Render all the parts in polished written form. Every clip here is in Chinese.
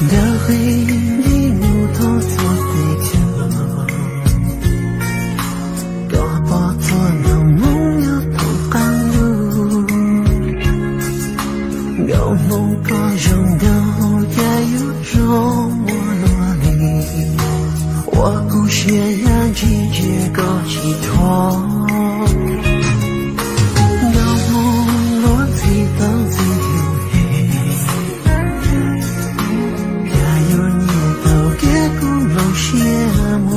的回忆里如同做对角，多把做那梦要不甘露，有梦个人都也有种没落里，我故血染季节个寄托，有梦落地等自由。羡慕，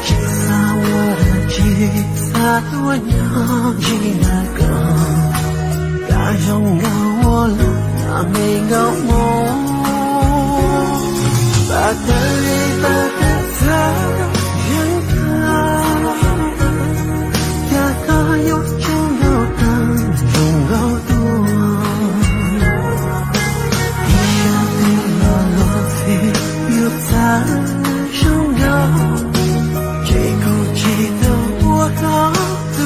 只洒我的吉他，我要记那个，打扰到我了，那没个梦，把的泪把的擦，人他，呀个有真有的，中有多，一下对了落飞。在拥有，这口气的我好多，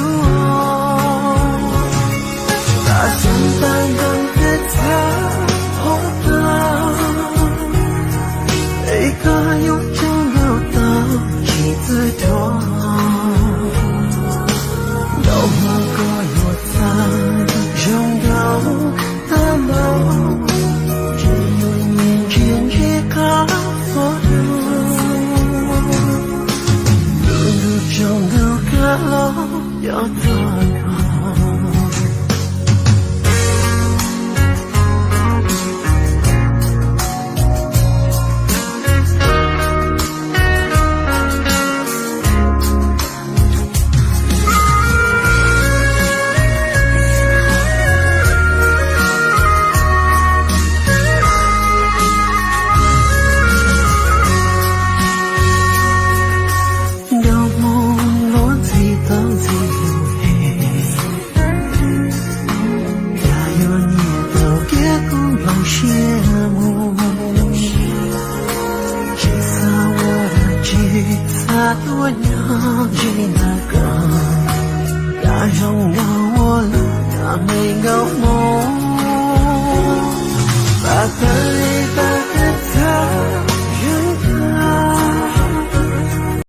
把相伴等的在后的，一个有真有的妻子多，有某个有在拥有的梦，只有眼前这个。中的歌要多高？我要记那个，打扰到我了，那没个梦，把它。